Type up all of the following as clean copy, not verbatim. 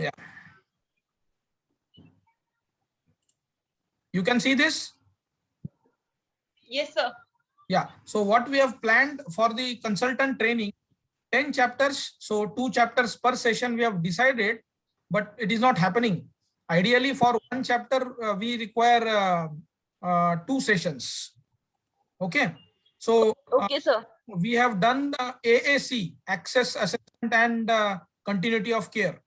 Yeah. You can see this? Yes, sir. Yeah. So what we have planned for the consultant training, 10 chapters. So 2 chapters per session we have decided, but it is not happening. Ideally for one chapter, we require 2 sessions. Okay. So Okay, sir. we have done the AAC, access assessment and continuity of care.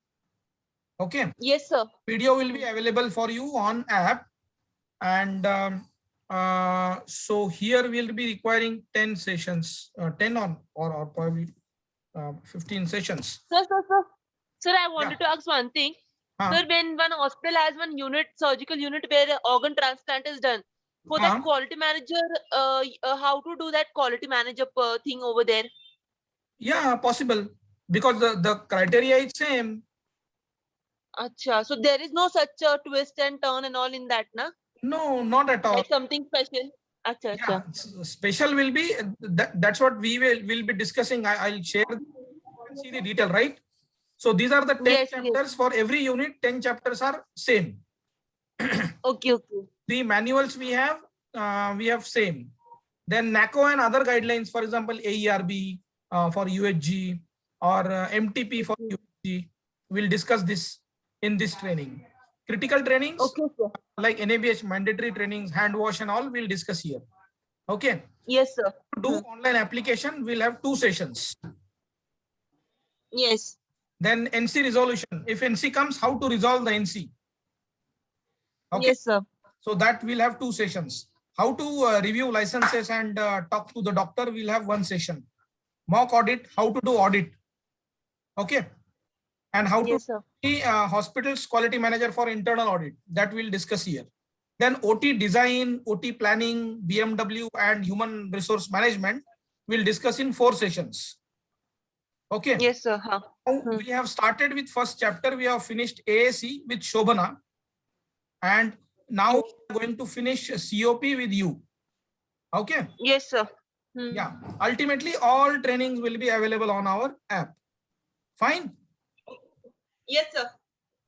Okay. Yes, sir. Video will be available for you on app. And so here we'll be requiring 10 sessions, 10 on or probably 15 sessions. Sir, I wanted to ask one thing. Sir, when one hospital has one unit, surgical unit where organ transplant is done, for that quality manager, how to do that quality manager thing over there? Yeah, possible, because the criteria is same. Acha, so there is no such twist and turn and all in that, na? No, not at all. Like something special. Acha, Yeah, special will be that's what we will be discussing. I'll share and see the detail, right? So these are the 10 chapters. For every unit, 10 chapters are same. Okay. The manuals we have same. Then NACO and other guidelines, for example, AERB for UHG or MTP for UHG, we'll discuss this in this training. Critical trainings, like NABH mandatory trainings, hand wash and all, we'll discuss here. Okay. Yes, sir. To do online application, we'll have 2 sessions. Yes. Then NC resolution. If NC comes, how to resolve the NC? Okay. Yes, sir. So that we'll have 2 sessions. How to review licenses and talk to the doctor, we'll have 1 session. Mock audit, how to do audit. Okay. And how to be hospital's quality manager for internal audit, that we'll discuss here. Then OT design, OT planning, BMW and human resource management, we'll discuss in 4 sessions. Okay. Yes, sir. We have started with first chapter. We have finished AAC with Shobhana. And now we're going to finish COP with you. Okay. Yes, sir. Yeah. Ultimately, all trainings will be available on our app. Fine. Yes, sir.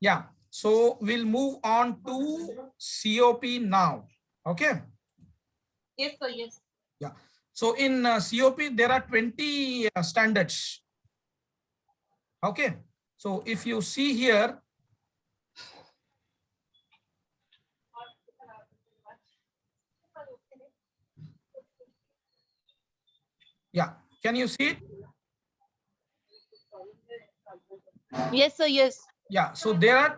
Yeah. So we'll move on to COP now. Okay. Yes, sir. Yes. Yeah. So in COP, there are 20 standards. Okay. So if you see here, yeah, can you see it? Yes, sir. Yes. Yeah. So there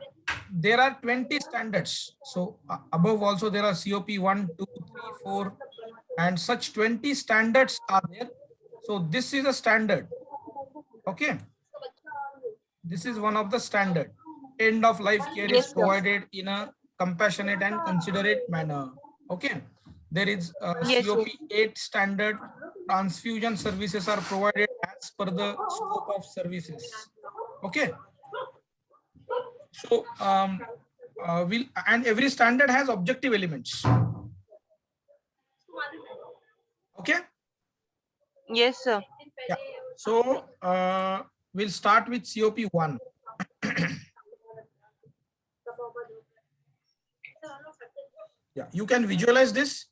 are 20 standards. So above also there are COP 1, 2, 3, 4, and such 20 standards are there. So this is a standard. Okay. This is one of the standard. End of life care is provided in a compassionate and considerate manner. Okay. There is COP 8 standard. Transfusion services are provided as per the scope of services. Okay. So and every standard has objective elements. Okay. Yes, sir. Yeah. So we'll start with COP 1. Yeah, you can visualize this.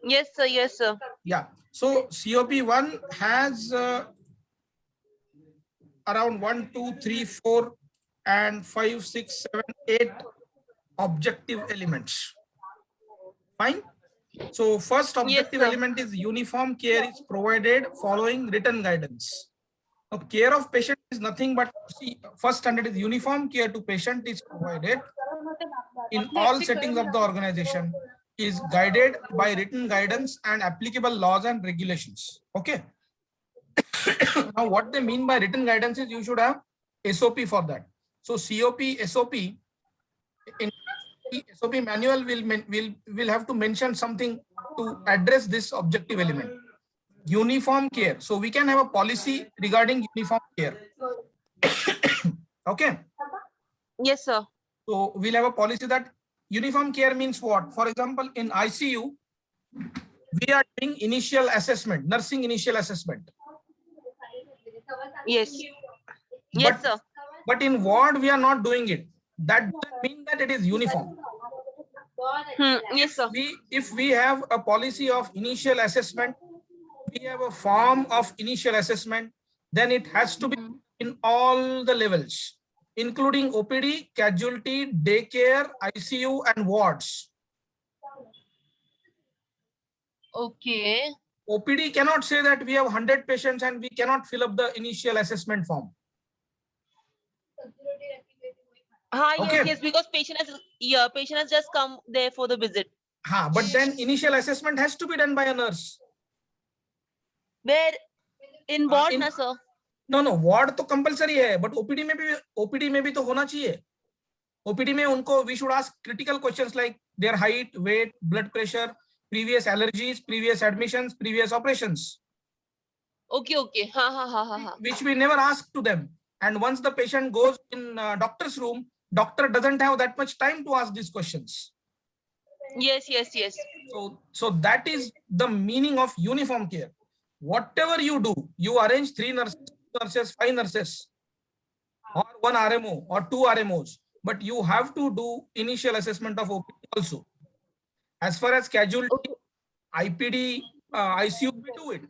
Yes, sir. Yes, sir. Yeah. So COP 1 has around 1, 2, 3, 4, and 5, 6, 7, 8 objective elements. Fine. So first objective element is uniform care is provided following written guidance. Now, care of patient is nothing but, see, first standard is uniform care to patient is provided in all settings of the organization, is guided by written guidance and applicable laws and regulations. Okay. Now what they mean by written guidance is you should have SOP for that. So COP SOP, in SOP manual will have to mention something to address this objective element. Uniform care. So we can have a policy regarding uniform care. Okay. Yes, sir. So we'll have a policy that uniform care means what? For example, in ICU, we are doing initial assessment, nursing initial assessment. Yes. Yes, sir. but in ward we are not doing it. That doesn't mean that it is uniform. Yes, sir. If we have a policy of initial assessment, we have a form of initial assessment, then it has to be in all the levels, including OPD, casualty, daycare, ICU, and wards. Okay. OPD cannot say that we have 100 patients and we cannot fill up the initial assessment form. Yes, yes, because patient has just come there for the visit. But then initial assessment has to be done by a nurse. Where in ward, na sir? No, ward तो compulsory है, but OPD में भी तो होना चाहिए. OPD में उनको we should ask critical questions like their height, weight, blood pressure, previous allergies, previous admissions, previous operations. Okay. Which we never ask to them. And once the patient goes in doctor's room, doctor doesn't have that much time to ask these questions. Yes. So that is the meaning of uniform care. Whatever you do, you arrange 3 nurses, 5 nurses, or 1 RMO or 2 RMOs, but you have to do initial assessment of OPD also. As far as casualty, IPD, ICU, we do it,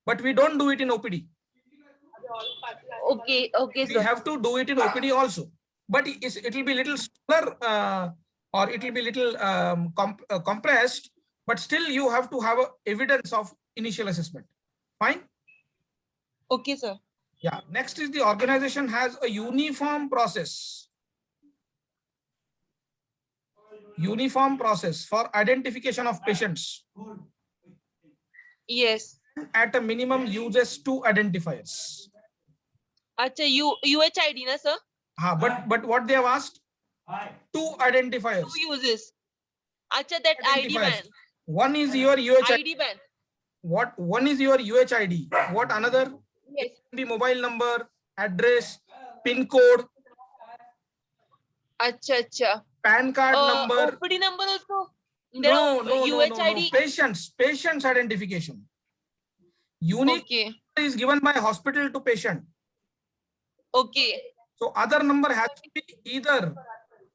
but we don't do it in OPD. Okay, we have to do it in OPD also, but it will be little smaller or it will be little compressed, but still you have to have evidence of initial assessment. Fine. Okay, sir. Yeah. Next is the organization has a uniform process. Uniform process for identification of patients. Yes. At a minimum uses 2 identifiers. Acha, UHID, na sir? But what they have asked? 2 identifiers. 2 uses. Acha, that ID band. One is your UHID. ID band. One is your UHID. What another? Yes. The mobile number, address, PIN code. Acha. PAN card number. OPD number also. No. UHID. Patient's identification. Unique is given by hospital to patient. Okay. So other number has to be either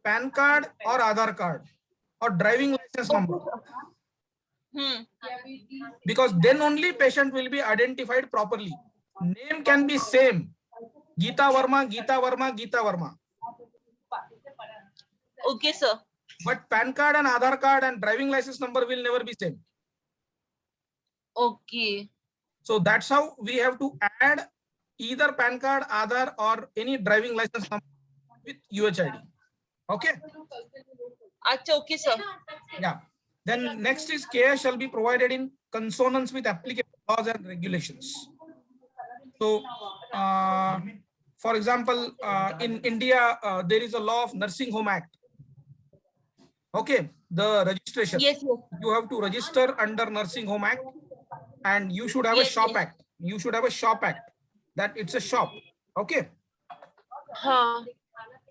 PAN card or Aadhaar card or driving license number. Because then only patient will be identified properly. Name can be same. Geeta Verma. Okay, sir. But PAN card and Aadhaar card and driving license number will never be same. Okay. So that's how we have to add either PAN card, Aadhaar, or any driving license number with UHID. Okay. Acha, okay, sir. Yeah. Then next is care shall be provided in consonance with applicable laws and regulations. So, for example, in India, there is a law of Nursing Home Act. Okay, the registration. Yes. You have to register under Nursing Home Act, and you should have a shop act. You should have a shop act that it's a shop. Okay.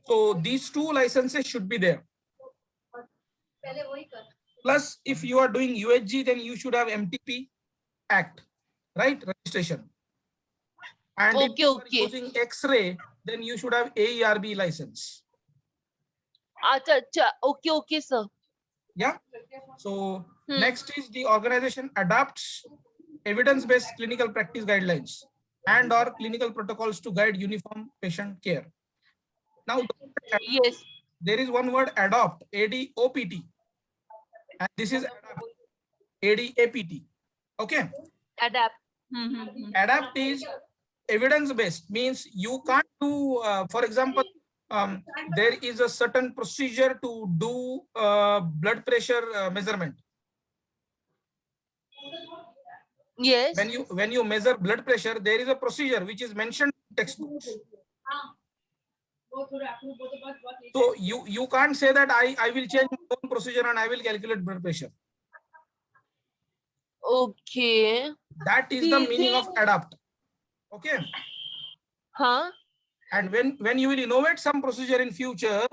So these 2 licenses should be there. Plus, if you are doing UHG, then you should have MTP Act, right? Registration. And if you are using X-ray, then you should have AERB license. Acha. Okay, sir. Yeah. So next is the organization adopts evidence-based clinical practice guidelines and or clinical protocols to guide uniform patient care. Now, yes, there is one word adopt, ADOPT, and this is ADAPT. Okay. Adapt. Adapt is evidence-based, means you can't do, for example, there is a certain procedure to do blood pressure measurement. Yes. When you measure blood pressure, there is a procedure which is mentioned in textbooks. So you can't say that I will change my own procedure and I will calculate blood pressure. Okay. That is the meaning of adapt. Okay. And when you will innovate some procedure in future,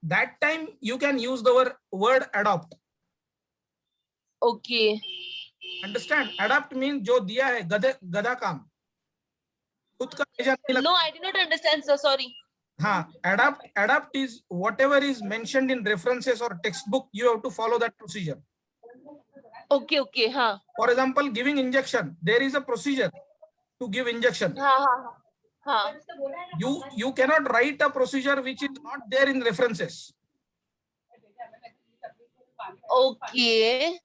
that time you can use the word adopt. Okay. Understand? Adapt means jo diya hai gada kaam. खुद का भेजा नहीं No, लगता. I did not understand, sir. Sorry. हाँ, adapt is whatever is mentioned in references or textbook, you have to follow that procedure. Okay, okay. हाँ. For example, giving injection, there is a procedure to give injection. हाँ. You cannot write a procedure which is not there in references. Okay.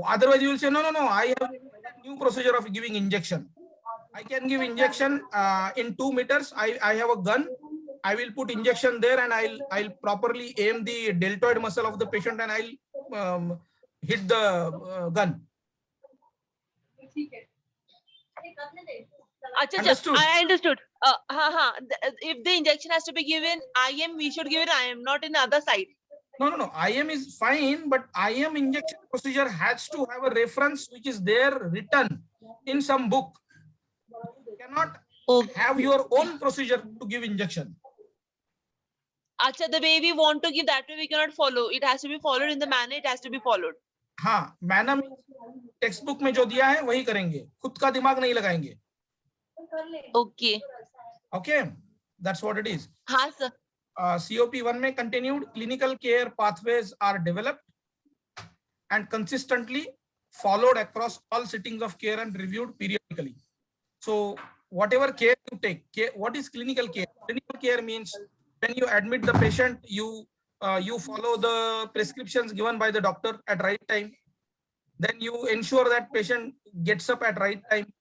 Otherwise, you will say, no, I have a new procedure of giving injection. I can give injection in 2 meters. I have a gun. I will put injection there and I'll properly aim the deltoid muscle of the patient and I'll hit the gun. Understood. I understood. If the injection has to be given IM, we should give it IM, not in the other side. No. IM is fine, but IM injection procedure has to have a reference which is there written in some book. You cannot have your own procedure to give injection. Acha, the way we want to give, that way we cannot follow. It has to be followed in the manner it has to be followed. हाँ, manner textbook में जो दिया है वही करेंगे, खुद का दिमाग नहीं लगाएंगे. Okay, that's what it is. हाँ sir. COP1 में continued clinical care pathways are developed and consistently followed across all settings of care and reviewed periodically. So whatever care you take, what is clinical care? Clinical care means when you admit the patient, you follow the prescriptions given by the doctor at right time. Then you ensure that patient gets up at right time.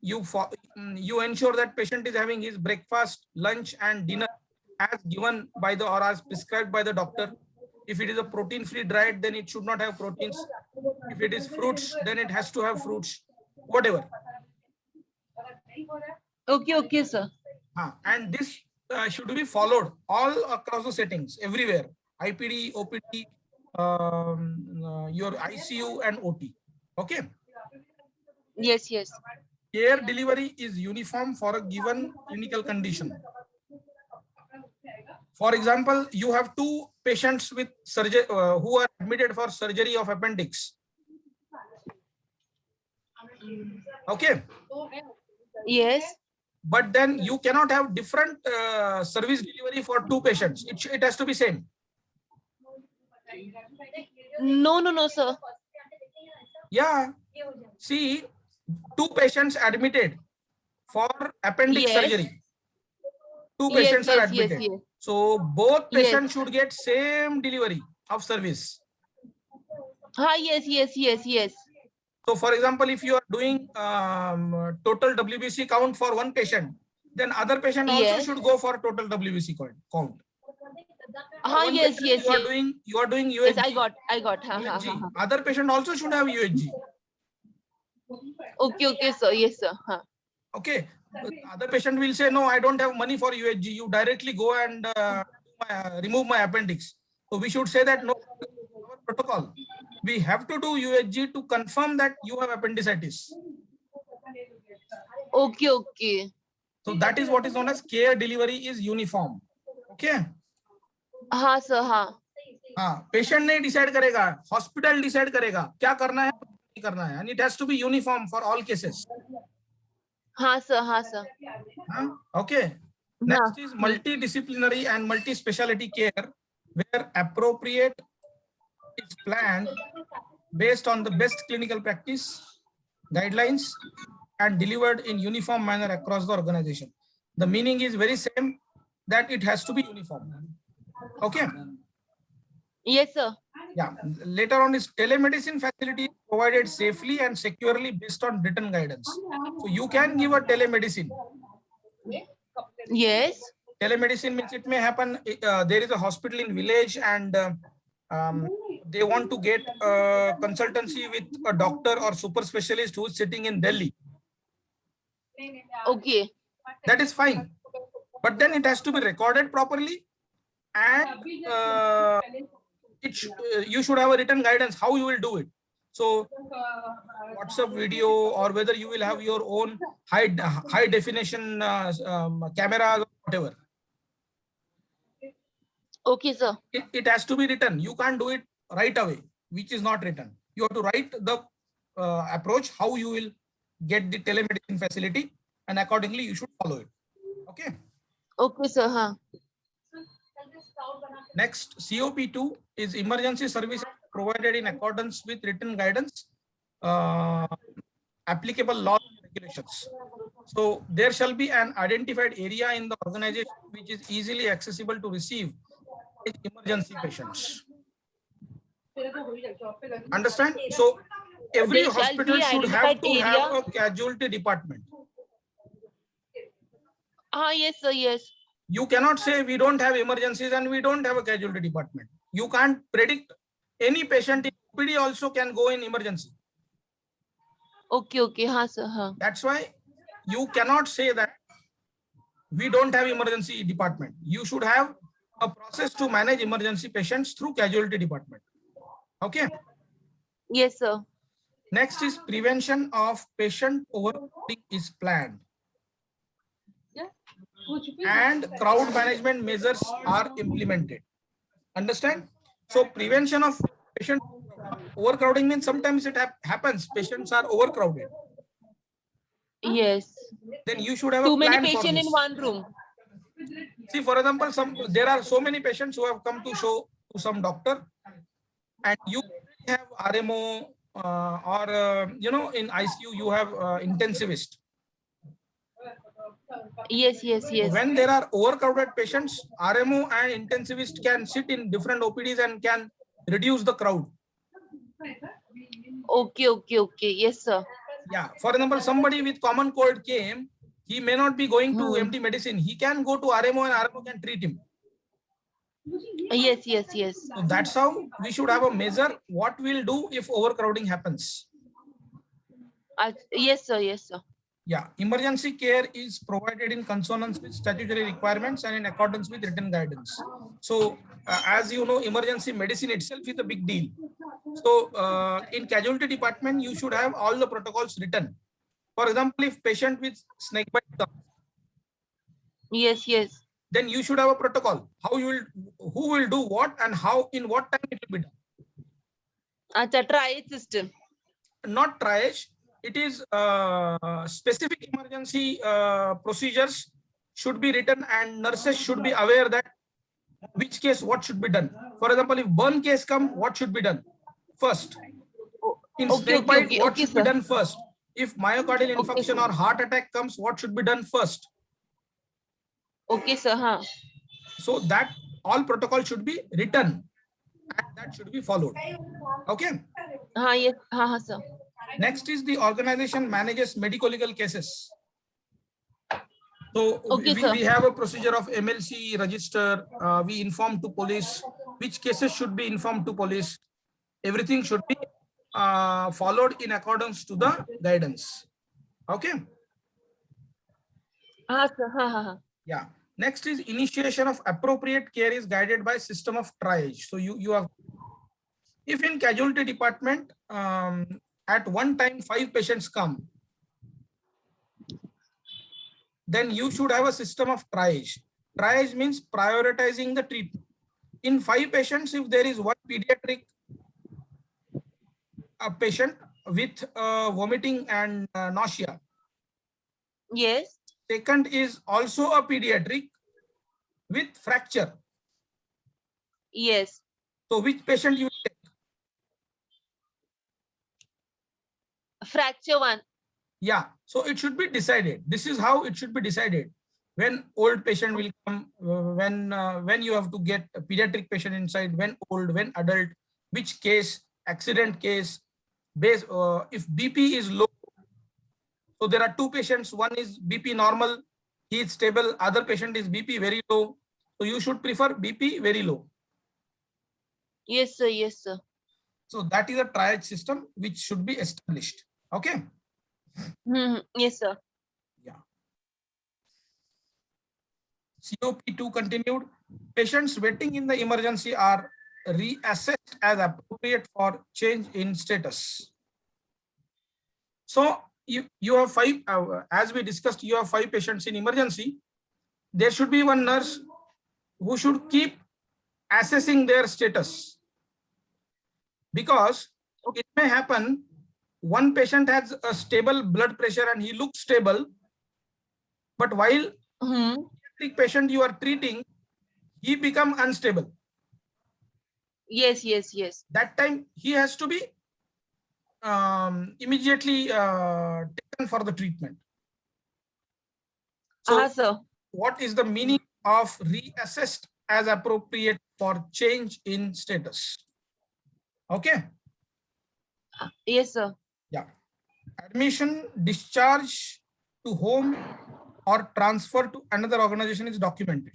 You ensure that patient is having his breakfast, lunch, and dinner as given by the or as prescribed by the doctor. If it is a protein-free diet, then it should not have proteins. If it is fruits, then it has to have fruits. Whatever. Okay, sir. And this should be followed all across the settings, everywhere. IPD, OPD, your ICU and OT. Okay. Yes. Care delivery is uniform for a given clinical condition. For example, you have 2 patients with surgery who are admitted for surgery of appendix. Okay. Yes. But then you cannot have different service delivery for 2 patients. It has to be same. No, sir. Yeah. See, 2 patients admitted for appendix surgery. 2 patients are admitted. Yes. So both patients should get same delivery of service. Yes. So for example, if you are doing total WBC count for 1 patient, then other patient also should go for total WBC count. Yes. You are doing UHG. Yes, I got. UHG. Other patient also should have UHG. Okay, sir. Yes, sir. Okay. Other patient will say, no, I don't have money for UHG. You directly go and remove my appendix. So we should say that no, our protocol. We have to do UHG to confirm that you have appendicitis. Okay. So that is what is known as care delivery is uniform. Okay. हाँ sir, हाँ. Patient नहीं decide करेगा, hospital decide करेगा क्या करना है, नहीं करना है, and it has to be uniform for all cases. हाँ sir. Okay. Next is multidisciplinary and multi-speciality care, where appropriate is planned based on the best clinical practice guidelines and delivered in uniform manner across the organization. The meaning is very same, that it has to be uniform. Okay. Yes, sir. Yeah. Later on is telemedicine facility provided safely and securely based on written guidance. So you can give a telemedicine. Yes. Telemedicine means it may happen. There is a hospital in village and they want to get consultancy with a doctor or super specialist who is sitting in Delhi. Okay. That is fine. But then it has to be recorded properly and you should have a written guidance how you will do it. So WhatsApp video or whether you will have your own high definition camera or whatever. Okay, sir. It has to be written. You can't do it right away, which is not written. You have to write the approach, how you will get the telemedicine facility, and accordingly you should follow it. Okay. Okay, sir. Huh. Next, COP2 is emergency service provided in accordance with written guidance, applicable laws and regulations. So there shall be an identified area in the organization which is easily accessible to receive emergency patients. Understand? So every There shall hospital be should have identified to have area. a casualty department. Yes, sir. Yes. You cannot say we don't have emergencies and we don't have a casualty department. You can't predict any patient in OPD also can go in emergency. Okay, okay. Huh, sir. Huh. That's why you cannot say that we don't have emergency department. You should have a process to manage emergency patients through casualty department. Okay. Yes, sir. Next is prevention of patient overcrowding is planned. And crowd management measures are implemented. Understand? So prevention of patient overcrowding means sometimes it happens. Patients are overcrowded. Yes. Then you should have Too a plan many for patients this. in one room. See, for example, there are so many patients who have come to show to some doctor, and you have RMO or in ICU you have intensivist. Yes, yes, yes. When there are overcrowded patients, RMO and intensivist can sit in different OPDs and can reduce the crowd. Okay, okay, okay. Yes, sir. Yeah. For example, somebody with common cold came, he may not be going to empty medicine. He can go to RMO and RMO can treat him. Yes, yes, yes. So that's how we should have a measure what we'll do if overcrowding happens. Yes, sir. Yes, sir. Yeah, emergency care is provided in consonance with statutory requirements and in accordance with written guidance. So, as you know, emergency medicine itself is a big deal. So, in casualty department, you should have all the protocols written. For example, if patient with snake bite comes, yes, yes, then you should have a protocol. Who will do what and how, in what time it will be done. triage system. Not triage. It is specific emergency procedures should be written and nurses should be aware that which case what should be done. For example, if burn case come, what should be done first? In snake bite, what should be done first? If myocardial infarction or heart attack comes, what should be done first? Okay, sir. Huh. So that all protocol should be written and that should be followed. Okay. Yes. Sir. Next is the organization manages medico-legal cases. So we have a procedure of MLC register. We inform to police which cases should be informed to police. Everything should be followed in accordance to the guidance. Okay. Sir. Yeah. Next is initiation of appropriate care is guided by system of triage. So you have, if in casualty department, at one time 5 patients come, then you should have a system of triage. Triage means prioritizing the treatment. In 5 patients, if there is one pediatric patient with vomiting and nausea. Yes. Second is also a pediatric with fracture. Yes. So which patient you will take? Fracture one. Yeah. So it should be decided. This is how it should be decided. When old patient will come, when you have to get a pediatric patient inside, when old, when adult, which case, accident case, base, if BP is low. So there are 2 patients, one is BP normal, he is stable, other patient is BP very low. So you should prefer BP very low. Yes, sir. Yes, sir. So that is a triage system which should be established. Okay. Yes, sir. Yeah. COP2 continued. Patients waiting in the emergency are reassessed as appropriate for change in status. So you have 5, as we discussed, you have 5 patients in emergency. There should be one nurse who should keep assessing their status, because it may happen one patient has a stable blood pressure and he looks stable, but while Hmm. pediatric patient you are treating, he become unstable. Yes, yes, yes. That time he has to be immediately taken for the treatment. So Sir. what is the meaning of reassessed as appropriate for change in status? Okay. Yes, sir. Yeah. Admission, discharge to home or transfer to another organization is documented.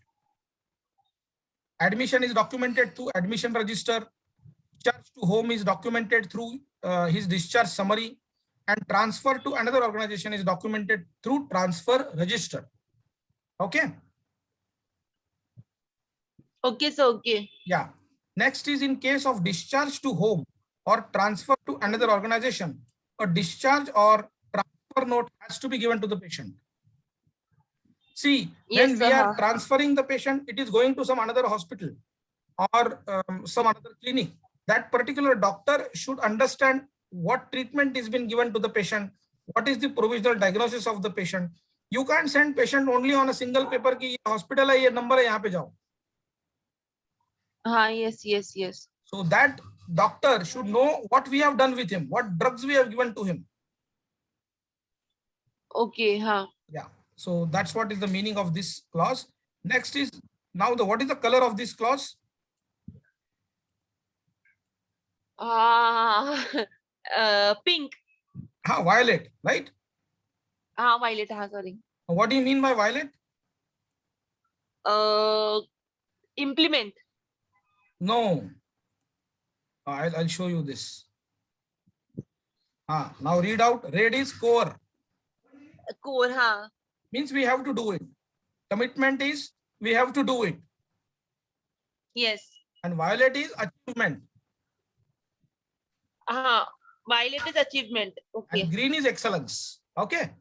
Admission is documented through admission register. Discharge to home is documented through his discharge summary, and transfer to another organization is documented through transfer register. Okay. Okay, sir. Okay. Yeah. Next is in case of discharge to home or transfer to another organization, a discharge or transfer note has to be given to the patient. See, Yes, when sir. we are transferring the patient, it is going to some another hospital or some another clinic. That particular doctor should understand what treatment is being given to the patient, what is the provisional diagnosis of the patient. You can't send patient only on a single paper ki hospital hai, ye number hai, yahan pe jao. Yes, yes, yes. So that doctor should know what we have done with him, what drugs we have given to him. Okay, Yeah. So that's what is the meaning of this clause. Next is now what is the color of this clause? Pink. Violet, right? Violet. Sorry. What do you mean by violet? Implement. No. I'll show you this. Now read out. Red is core. Core, Means we have to do it. Commitment is we have to do it. Yes. And violet is achievement. Violet is achievement. Okay. And green is excellence. Okay.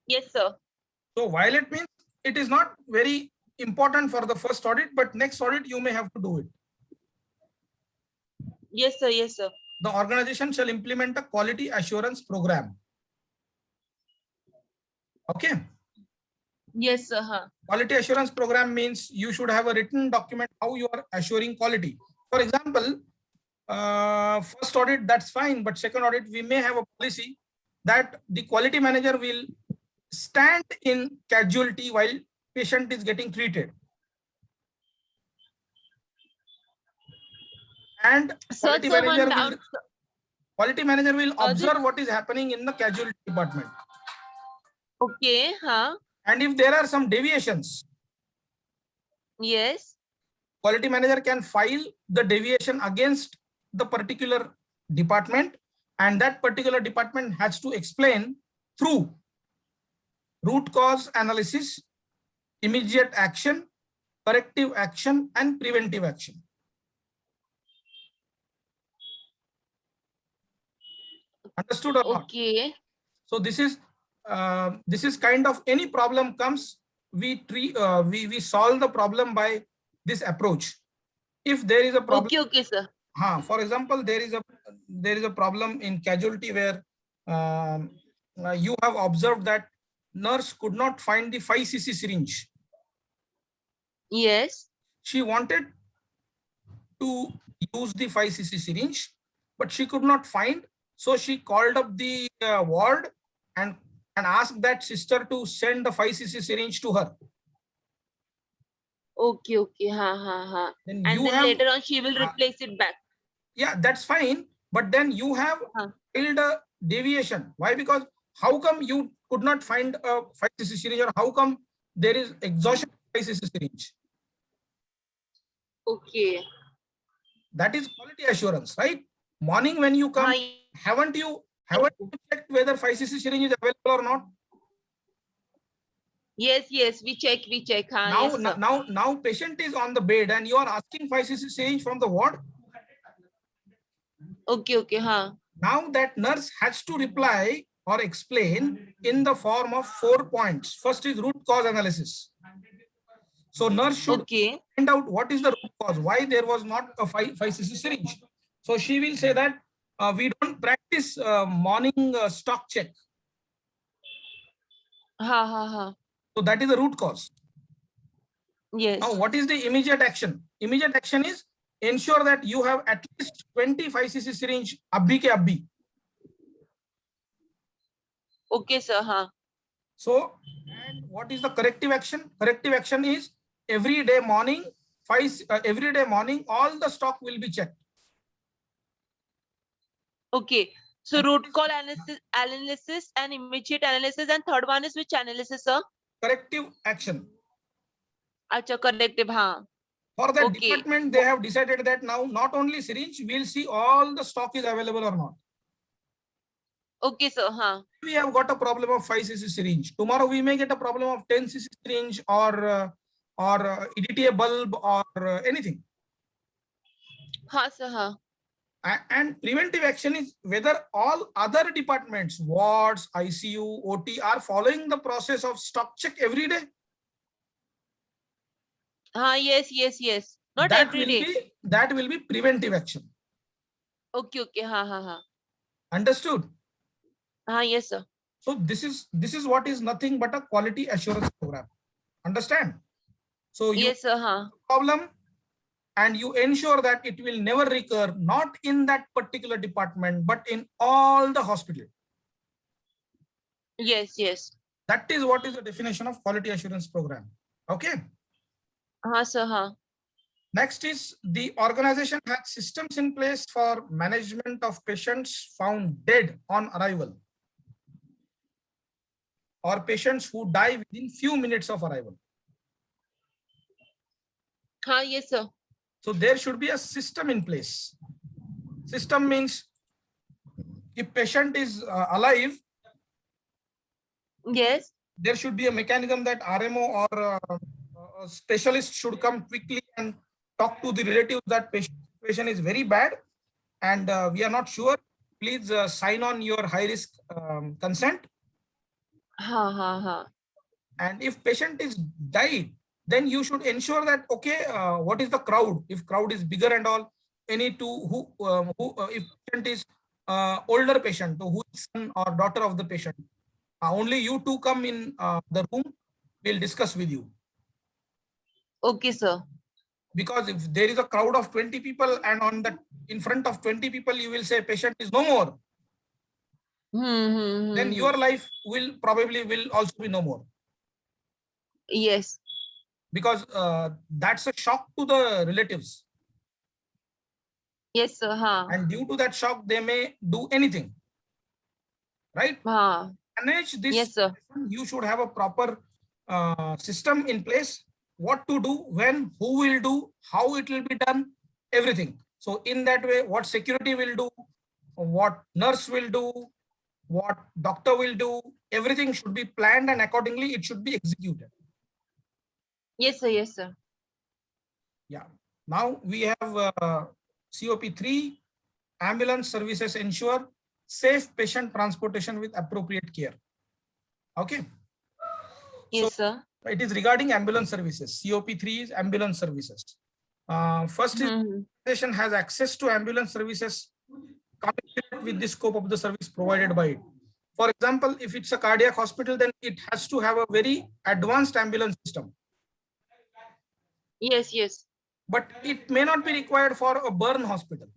Yes, sir. So violet means it is not very important for the first audit, but next audit you may have to do it. Yes, sir. Yes, sir. The organization shall implement a quality assurance program. Okay. Yes, sir. Quality assurance program means you should have a written document how you are assuring quality. For example, first audit, that's fine, but second audit, we may have a policy that the quality manager will stand in casualty while patient is getting treated. And quality manager will observe what is happening in the casualty department. Okay. And if there are some deviations, yes, quality manager can file the deviation against the particular department, and that particular department has to explain through root cause analysis, immediate action, corrective action, and preventive action. Understood or not? Okay. So this is kind of any problem comes, we solve the problem by this approach. If there is a problem, okay, sir. For example, there is a problem in casualty where you have observed that nurse could not find the 5 cc syringe. Yes. She wanted to use the 5 cc syringe, but she could not find. So she called up the ward and asked that sister to send the 5 cc syringe to her. Okay. And then later on she will replace it back. Yeah, that's fine. But then you have filed a deviation. Why? Because how come you could not find a 5 cc syringe, or how come there is exhaustion of 5 cc syringe? Okay. That is quality assurance, right? Morning when you come, haven't you checked whether 5 cc syringe is available or not? Yes, we check. Now patient is on the bed and you are asking 5 cc syringe from the ward. Okay. Now that nurse has to reply or explain in the form of 4 points. First is root cause analysis. So nurse should find out what is the root cause, why there was not a 5 cc syringe. So she will say that we don't practice morning stock check. So that is the root cause. Yes. Now, what is the immediate action? Immediate action is ensure that you have at least 25cc syringe abhi ke abhi. Okay, sir. So, and what is the corrective action? Corrective action is every day morning, all the stock will be checked. Okay. So root cause analysis and immediate analysis, and third one is which analysis, sir? Corrective action. Acha, corrective, For that Okay. department, they have decided that now not only syringe, we'll see all the stock is available or not. Okay, sir. We have got a problem of 5cc syringe. Tomorrow we may get a problem of 10cc syringe or EDTA bulb or anything. Sir. And preventive action is whether all other departments, wards, ICU, OT are following the process of stock check every day. Yes. Not that every will day. That will be preventive action. Okay. Understood? Yes, sir. So this is what is nothing but a quality assurance program. Understand? So you yes, sir. Problem, and you ensure that it will never recur, not in that particular department, but in all the hospital. Yes. That is what is the definition of quality assurance program. Okay. Sir. Next is the organization has systems in place for management of patients found dead on arrival or patients who die within few minutes of arrival. Yes, sir. So there should be a system in place. System means if patient is alive, yes, there should be a mechanism that RMO or a specialist should come quickly and talk to the relatives that patient is very bad and we are not sure. Please sign on your high risk consent. And if patient is died, then you should ensure that okay, what is the crowd? If crowd is bigger and all, any two if patient is older patient, so who is son or daughter of the patient, only you two come in the room. We'll discuss with you. Okay, sir. Because if there is a crowd of 20 people and on the in front of 20 people you will say patient is no more, then your life will probably also be no more. Yes. Because that's a shock to the relatives. Yes, sir. And due to that shock, they may do anything. Right? Manage this. Yes, sir. You should have a proper system in place. What to do, when, who will do, how it will be done, everything. So in that way, what security will do, what nurse will do, what doctor will do, everything should be planned and accordingly it should be executed. Yes, sir. Yeah. Now we have COP3, ambulance services ensure safe patient transportation with appropriate care. Okay. Yes, sir. It is regarding ambulance services. COP3 is ambulance services. First is patient has access to ambulance services with the scope of the service provided by it. For example, if it's a cardiac hospital, then it has to have a very advanced ambulance system. Yes. But it may not be required for a burn hospital.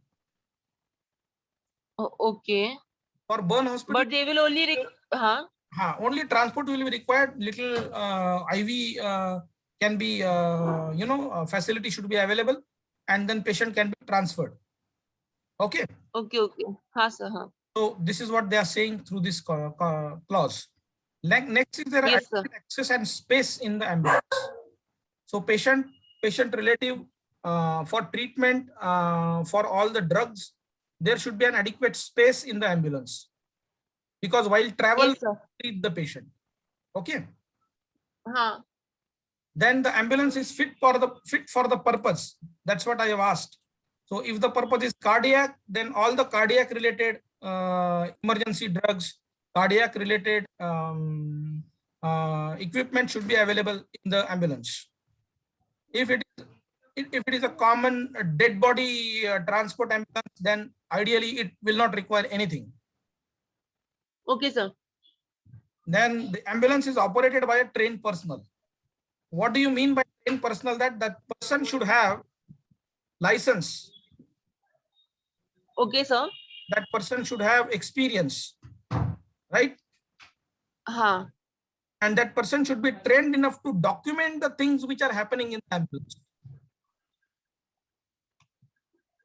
Oh, okay. For burn hospital. But they will only only transport will be required. Little IV can be, facility should be available, and then patient can be transferred. Okay. Okay. Sir. So this is what they are saying through this clause. Next is there access and space in the ambulance. So patient relative for treatment for all the drugs, there should be an adequate space in the ambulance. Because while travel, treat the patient. Okay. Then the ambulance is fit for the purpose. That's what I have asked. So if the purpose is cardiac, then all the cardiac related emergency drugs, cardiac related equipment should be available in the ambulance. If it is a common dead body transport ambulance, then ideally it will not require anything. Okay, sir. Then the ambulance is operated by a trained personnel. What do you mean by trained personnel? That person should have license. Okay, sir. That person should have experience, right? And that person should be trained enough to document the things which are happening in the ambulance.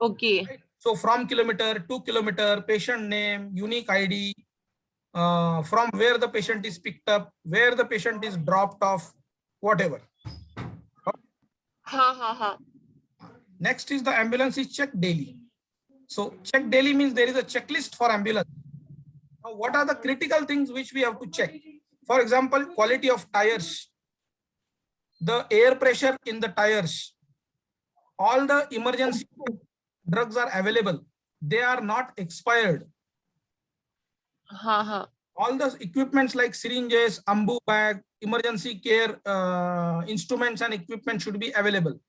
Okay. Right? So from kilometer, 2 kilometer, patient name, unique ID, from where the patient is picked up, where the patient is dropped off, whatever. Next is the ambulance is checked daily. So check daily means there is a checklist for ambulance. Now, what are the critical things which we have to check? For example, quality of tires, the air pressure in the tires, all the emergency drugs are available. They are not expired. All the equipments like syringes, ambu bag, emergency care instruments and equipment should be available.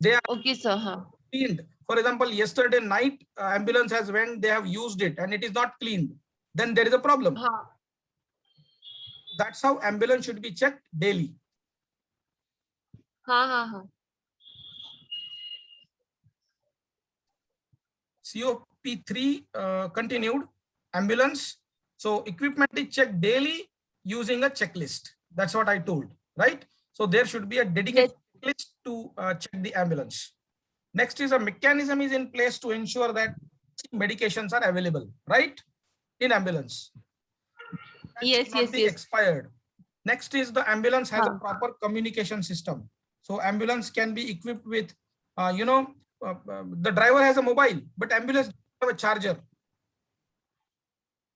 They are okay, sir. Cleaned. For example, yesterday night ambulance has went, they have used it and it is not cleaned. Then there is a problem. That's how ambulance should be checked daily. COP3 continued. Ambulance. So equipment is checked daily using a checklist. That's what I told, right? So there should be a dedicated checklist to check the ambulance. Next is a mechanism is in place to ensure that medications are available, right? In ambulance. Yes, yes, yes. Expired. Next is the ambulance has a proper communication system. So ambulance can be equipped with, the driver has a mobile, but ambulance doesn't have a charger.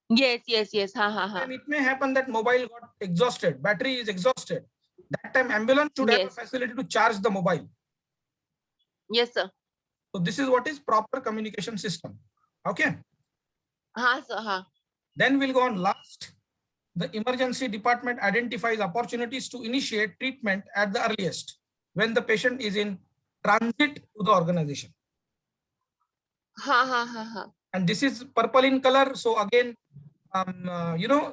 Yes, yes, yes. And it may happen that mobile got exhausted, battery is exhausted. That time ambulance should have a facility to charge the mobile. Yes, sir. So this is what is proper communication system. Okay. Sir. Then we'll go on last. The emergency department identifies opportunities to initiate treatment at the earliest when the patient is in transit to the organization. And this is purple in color. So again,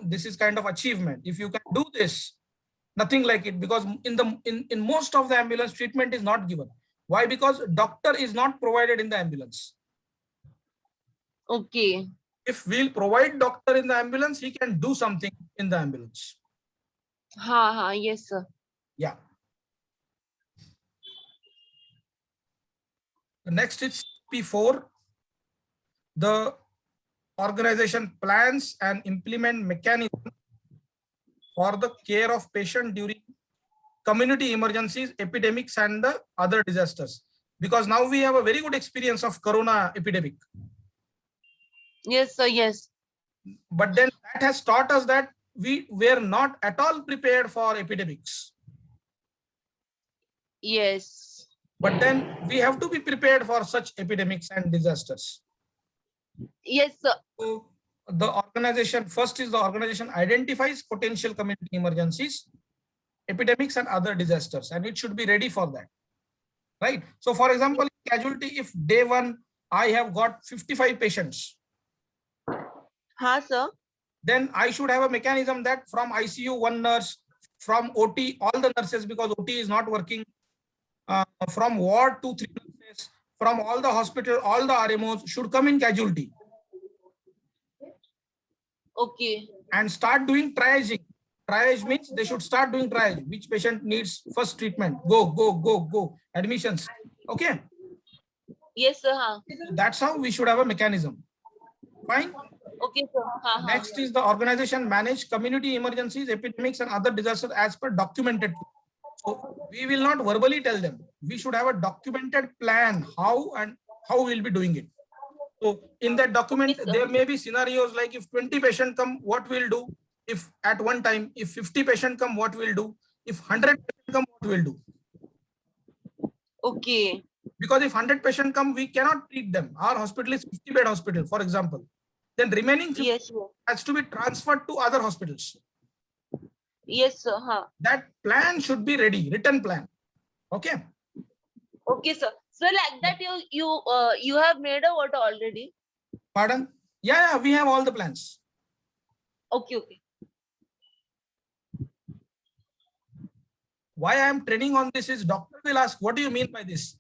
this is kind of achievement. If you can do this, nothing like it, because in most of the ambulance treatment is not given. Why? Because doctor is not provided in the ambulance. Okay. If we'll provide doctor in the ambulance, he can do something in the ambulance. Yes, sir. Yeah. The next is P4. The organization plans and implement mechanism for the care of patient during community emergencies, epidemics, and the other disasters. Because now we have a very good experience of corona epidemic. Yes, sir. Yes. But then that has taught us that we were not at all prepared for epidemics. Yes. But then we have to be prepared for such epidemics and disasters. Yes, sir. So the organization, first is the organization identifies potential community emergencies, epidemics, and other disasters, and it should be ready for that. Right? So for example, casualty, if day one, I have got 55 patients. Sir. Then I should have a mechanism that from ICU, one nurse, from OT, all the nurses, because OT is not working, from ward 2, 3 nurses, from all the hospital, all the RMOs should come in casualty. Okay. And start doing triaging. Triage means they should start doing triage. Which patient needs first treatment? Go. Admissions. Okay. Yes, sir. That's how we should have a mechanism. Fine. Okay, sir. Next is the organization manage community emergencies, epidemics, and other disasters as per documented. So we will not verbally tell them. We should have a documented plan how we'll be doing it. So in that document, there may be scenarios like if 20 patients come, what we'll do. If at one time, if 50 patients come, what we'll do. If 100 patients come, what we'll do. Okay. Because if 100 patients come, we cannot treat them. Our hospital is 50-bed hospital, for example. Then remaining 50 has to be transferred to other hospitals. Yes, sir. That plan should be ready, written plan. Okay. Okay, sir. So like that, you have made a what already? Pardon? Yeah, we have all the plans. Okay. why I am training on this is doctor will ask, what do you mean by this?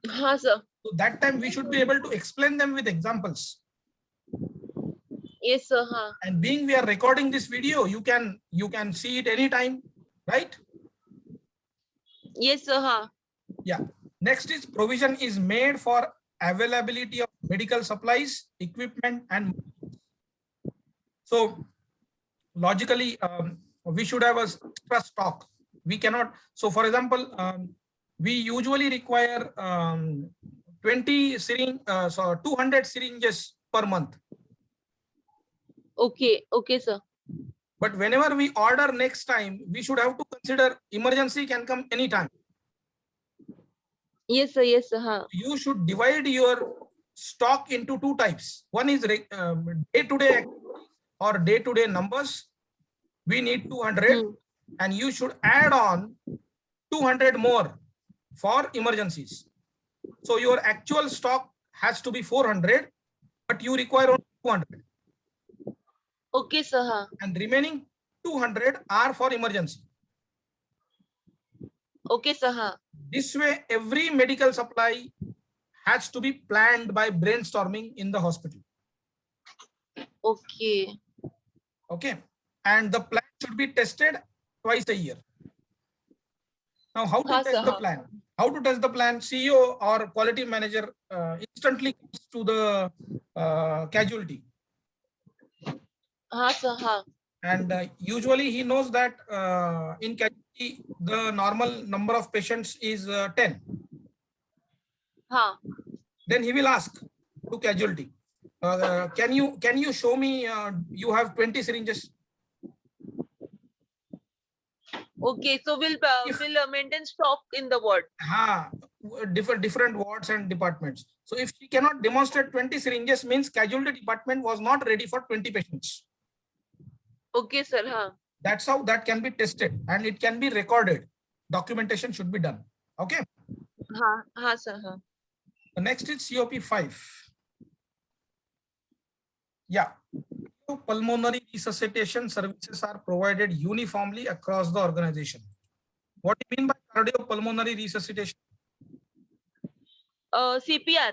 Sir. So that time we should be able to explain them with examples. Yes, sir. And being we are recording this video, you can see it anytime, right? Yes, sir. Yeah. Next is provision is made for availability of medical supplies, equipment, and so logically we should have a extra stock. We cannot. So for example, we usually require 20 syringe, 200 syringes per month. Okay, okay, sir. But whenever we order next time, we should have to consider emergency can come anytime. Yes, sir. Yes, sir. You should divide your stock into two types. One is day-to-day or day-to-day numbers. We need 200 and you should add on 200 more for emergencies. So your actual stock has to be 400, but you require only 200. Okay, sir. And remaining 200 are for emergency. Okay, sir. This way, every medical supply has to be planned by brainstorming in the hospital. Okay. Okay. And the plan should be tested twice a year. Now, how to test the plan? How to test the plan? CEO or quality manager instantly comes to the casualty. Sir. And usually he knows that in casualty, the normal number of patients is 10. Then he will ask to casualty, can you show me you have 20 syringes? Okay, so we'll maintain stock in the ward. Different wards and departments. So if she cannot demonstrate 20 syringes, means casualty department was not ready for 20 patients. Okay, sir. That's how that can be tested and it can be recorded. Documentation should be done. Okay. Sir. The next is COP5. Yeah. Pulmonary resuscitation services are provided uniformly across the organization. What do you mean by cardiopulmonary resuscitation? CPR.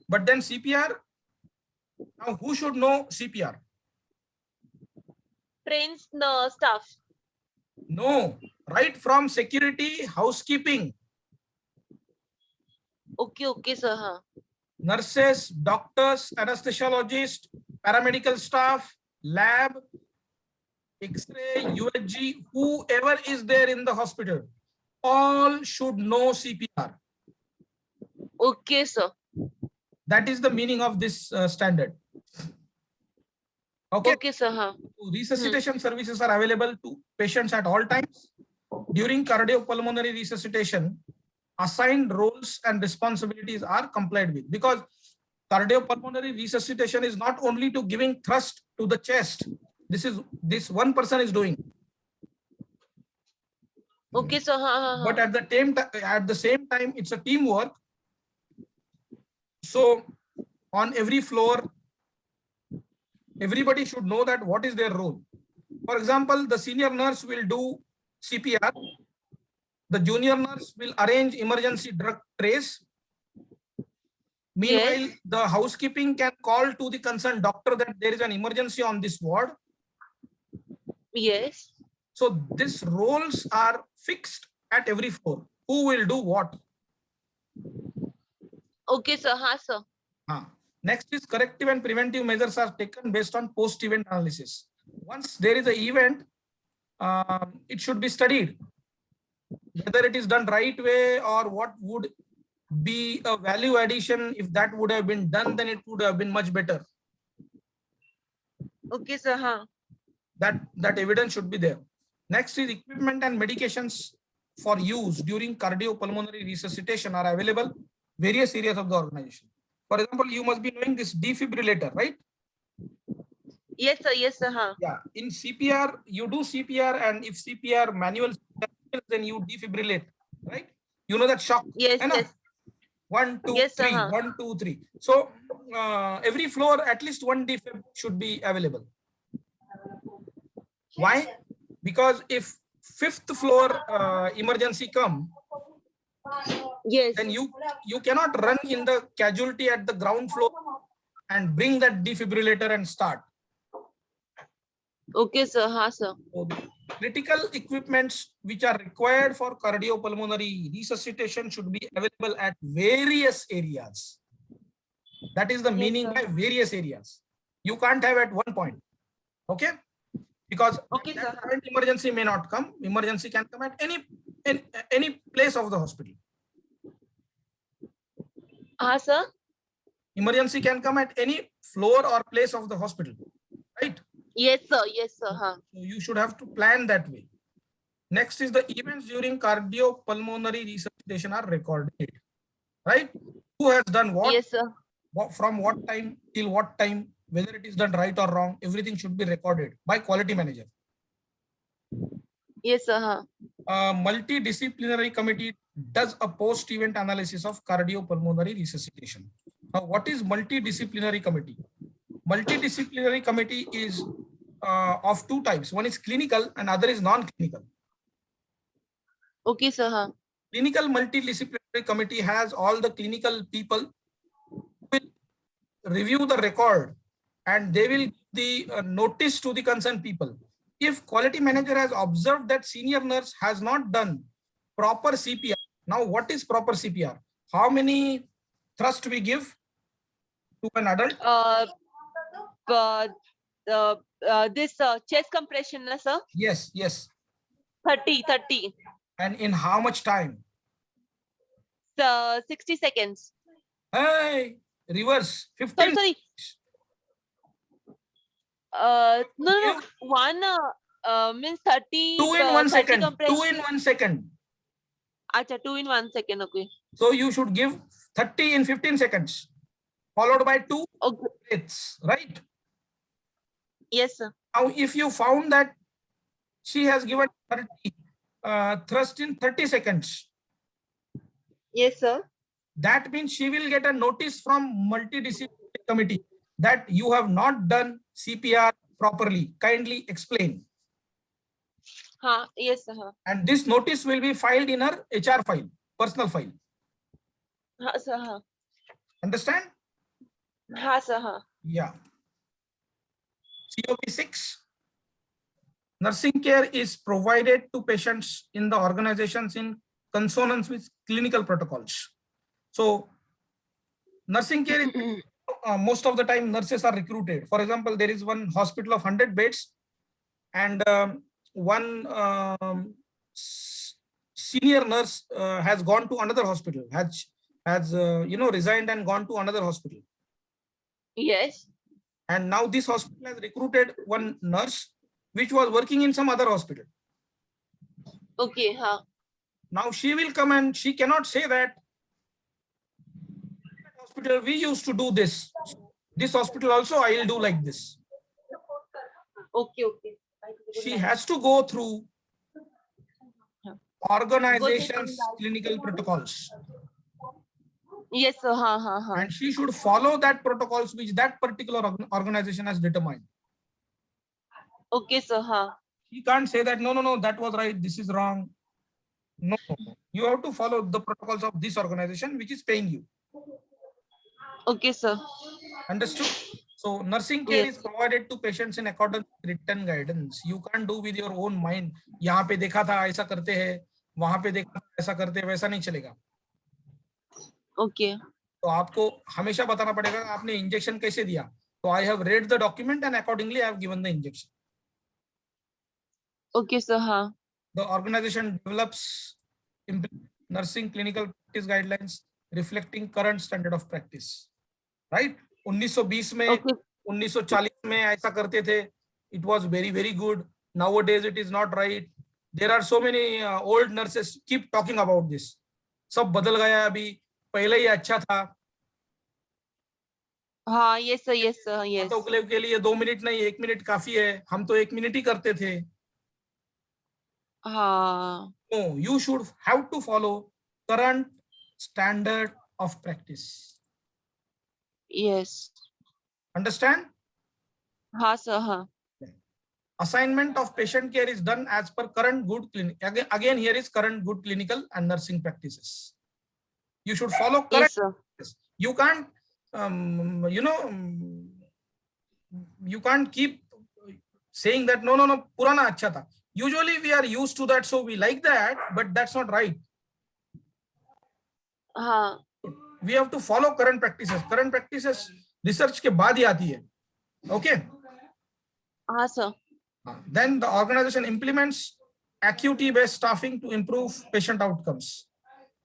But then CPR, now who should know CPR? Trains the staff. No, right from security, housekeeping. Okay, sir. Nurses, doctors, anesthesiologists, paramedical staff, lab, X-ray, USG, whoever is there in the hospital, all should know CPR. Okay, sir. That is the meaning of this standard. Okay, sir. Resuscitation services are available to patients at all times. During cardiopulmonary resuscitation, assigned roles and responsibilities are complied with, because cardiopulmonary resuscitation is not only to giving thrust to the chest. This one person is doing. Okay, sir. But at the same time, it's a teamwork. So on every floor, everybody should know that what is their role. For example, the senior nurse will do CPR. The junior nurse will arrange emergency drug trace. Meanwhile, the housekeeping can call to the concerned doctor that there is an emergency on this ward. Yes. So these roles are fixed at every floor. Who will do what? Okay, sir. Sir. Next is corrective and preventive measures are taken based on post-event analysis. Once there is an event, it should be studied whether it is done right way or what would be a value addition. If that would have been done, then it would have been much better. Okay, sir. That evidence should be there. Next is equipment and medications for use during cardiopulmonary resuscitation are available various areas of the organization. For example, you must be knowing this defibrillator, right? Yes, sir. Yes, sir. Yeah. In CPR, you do CPR, and if CPR manual, then you defibrillate, right? You know that shock. Yes. Yes. 1, 2, 3. 1, 2, 3. So every floor, at least one defib should be available. Why? Because if fifth floor emergency come, Yes. then you cannot run in the casualty at the ground floor and bring that defibrillator and start. Okay, sir. Ha, sir. So critical equipments which are required for cardiopulmonary resuscitation should be available at various areas. That is the Yes, meaning sir. by various areas. You can't have at one point. Okay? Because Okay, at sir. that point emergency may not come. Emergency can come at any place of the hospital. Ha, sir. Emergency can come at any floor or place of the hospital. Right? Yes, sir. Yes, sir. Ha. So you should have to plan that way. Next is the events during cardiopulmonary resuscitation are recorded. Right? Who has done what? Yes, sir. From what time till what time, whether it is done right or wrong, everything should be recorded by quality manager. Yes, sir. Ha. A multidisciplinary committee does a post-event analysis of cardiopulmonary resuscitation. Now, what is multidisciplinary committee? Multidisciplinary committee is of two types. One is clinical and other is non-clinical. Okay, sir. Ha. Clinical multidisciplinary committee has all the clinical people who will review the record and they will give the notice to the concerned people. If quality manager has observed that senior nurse has not done proper CPR, now what is proper CPR? How many thrust we give to an adult? This chest compression, na, sir. Yes, yes. 30. And in how much time? 60 seconds. Hey, reverse, 15. Sorry. No. One means 30. 2 in 1 second. 2 compression. in 1 second. Acha, 2 in 1 second. Okay. So you should give 30 in 15 seconds, followed by 2 Okay. breaths, right? Yes, sir. Now, if you found that she has given 30 thrust in 30 seconds, Yes, sir. that means she will get a notice from multidisciplinary committee that you have not done CPR properly. Kindly explain. Ha. Yes, sir. Ha. And this notice will be filed in her HR file, personal file. Ha, sir. Ha. Understand? Ha, sir. Ha. Yeah. COP 6. Nursing care is provided to patients in the organizations in consonance with clinical protocols. So, nursing care is most of the time nurses are recruited. For example, there is one hospital of 100 beds and one senior nurse has gone to another hospital, has resigned and gone to another hospital. Yes. And now this hospital has recruited one nurse which was working in some other hospital. Okay. Ha. Now she will come and she cannot say that hospital we used to do this. This hospital also I will do like this. Okay. She has to go through organization's clinical protocols. Yes, sir. Ha. And she should follow that protocols which that particular organization has determined. Okay, sir. Ha. She can't say that no, that was right, this is wrong. No, you have to follow the protocols of this organization which is paying you. Okay, sir. Understood? So nursing care Yes. is provided to patients in accordance with written guidance. You can't do with your own mind. यहाँ पे देखा था ऐसा करते हैं, वहां पे देखा था ऐसा करते हैं, वैसा नहीं चलेगा. Okay. तो आपको हमेशा बताना पड़ेगा आपने इंजेक्शन कैसे दिया. So I have read the document and accordingly I have given the injection. Okay, sir. Ha. The organization develops nursing clinical practice guidelines reflecting current standard of practice. Right? 1920 में, 1940 में ऐसा करते थे. It was very good. Nowadays it is not right. There are so many old nurses keep talking about this. सब बदल गया अभी. पहले ही अच्छा था. हाँ, yes, sir. Yes, sir. Yes. तो के लिए 2 मिनट नहीं 1 मिनट काफी है. हम तो 1 मिनट ही करते थे. हाँ. No, you should have to follow current standard of practice. Yes. Understand? हाँ, sir. हाँ. Assignment of patient care is done as per current good clinic. Again, here is current good clinical and nursing practices. You should follow current. Yes, sir. practices. You can't, you can't keep saying that no, purana acha tha. Usually we are used to that, so we like that, but that's not right. We have to follow current practices. Current practices research के बाद ही आती है. Okay. Sir. Then the organization implements acuity-based staffing to improve patient outcomes.